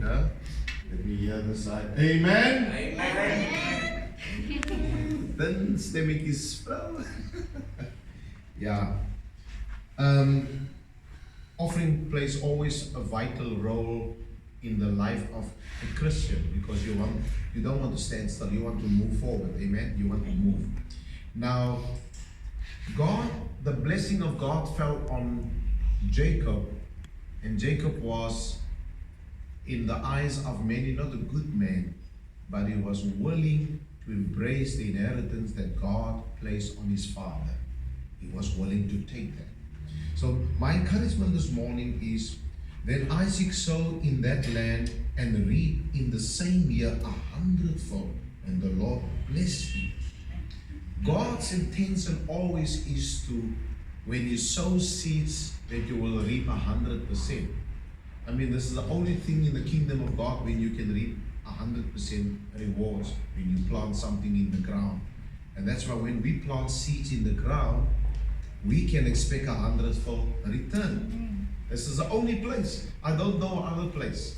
Africa. Let me hear the side. Amen. Amen. Dan stemmetjies vrou. Ja. Offering plays always a vital role in the life of a Christian, because you don't want to stand still, you want to move forward. Amen. You want to move. Now, the blessing of God fell on Jacob, and Jacob was, in the eyes of many, not a good man, but he was willing to embrace the inheritance that God placed on his father. He was willing to take that. So my encouragement this morning is, then Isaac sowed in that land and reaped in the same year 100-fold, and the Lord blessed him. God's intention always is to, when you sow seeds, that you will reap 100%. I mean, this is the only thing in the kingdom of God when you can reap 100% rewards, when you plant something in the ground. And that's why when we plant seeds in the ground, we can expect 100-fold return. This is the only place, I don't know other place,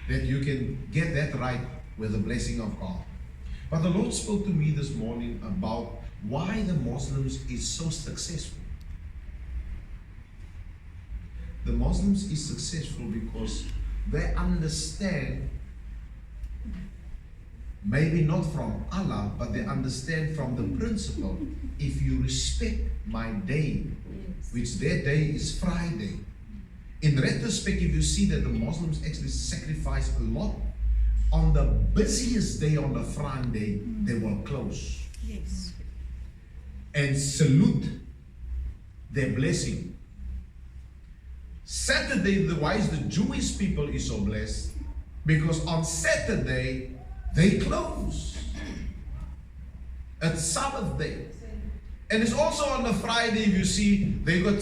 that you can get that right with the blessing of God. But the Lord spoke to me this morning about why the Muslims is so successful. The Muslims is successful because they understand, maybe not from Allah, but they understand from the principle, if you respect my day, which their day is Friday. In retrospect, if you see that the Muslims actually sacrifice a lot, on the busiest day, on the Friday, they will close. Yes. And salute their blessing. Saturday, why is the Jewish people is so blessed? Because on Saturday, they close. It's Sabbath day. And it's also on the Friday, if you see, they got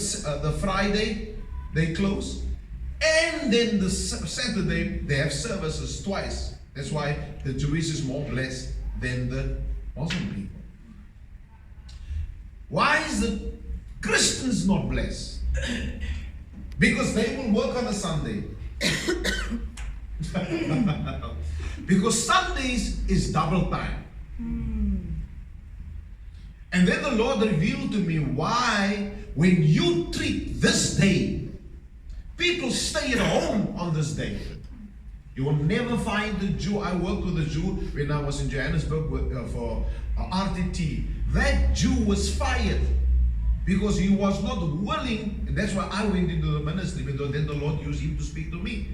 the Friday, they close. And then the Saturday, they have services twice. That's why the Jewish is more blessed than the Muslim people. Why is the Christians not blessed? Because they will work on a Sunday. Because Sundays is double time. And then the Lord revealed to me why, when you treat this day, people stay at home on this day. You will never find a Jew. I worked with a Jew when I was in Johannesburg for RTT. That Jew was fired because he was not willing, and that's why I went into the ministry, because then the Lord used him to speak to me.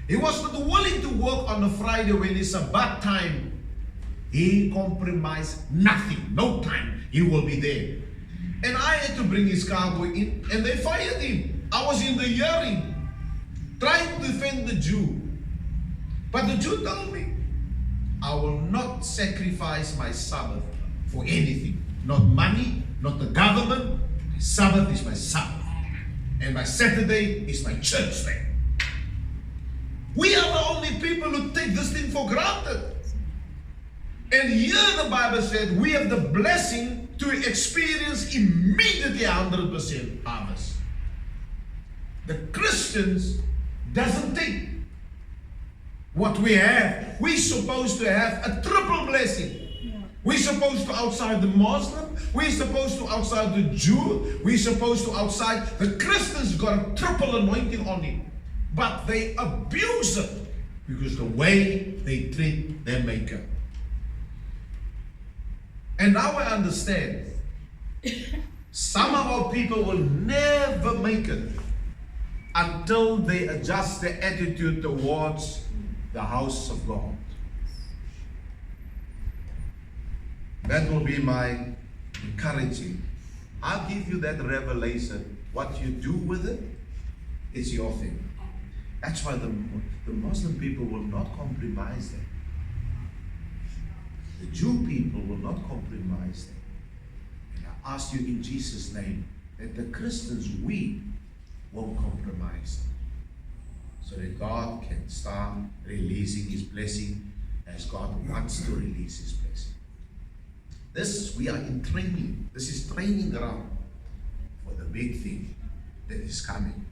He was not willing to work on a Friday when it's Sabbath time. He compromised nothing, no time. He will be there. And I had to bring his cargo in, and they fired him. I was in the hearing, trying to defend the Jew. But the Jew told me, I will not sacrifice my Sabbath for anything. Not money, not the government. My Sabbath is my Sabbath. And my Saturday is my church day. We are the only people who take this thing for granted. And here the Bible said we have the blessing to experience immediately 100% harvest. The Christians doesn't take what we have. We're supposed to have a triple blessing. We're supposed to outside the Muslim, we're supposed to outside the Jew, we're supposed to outside the Christians got a triple anointing on him. But they abuse it because the way they treat their maker. And now I understand. Some of our people will never make it until they adjust their attitude towards the house of God. That will be my encouraging. I'll give you that revelation. What you do with it is your thing. That's why the Muslim people will not compromise that. The Jew people will not compromise that. And I ask you in Jesus' name that the Christians, we won't compromise that. So that God can start releasing His blessing as God wants to release His blessing. We are in training. This is training ground for the big thing that is coming.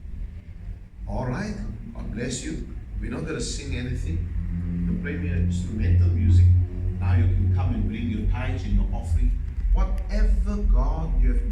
All right? God bless you. We're not going to sing anything. You can play me instrumental music. Now you can come and bring your tithes and your offering. Whatever God you have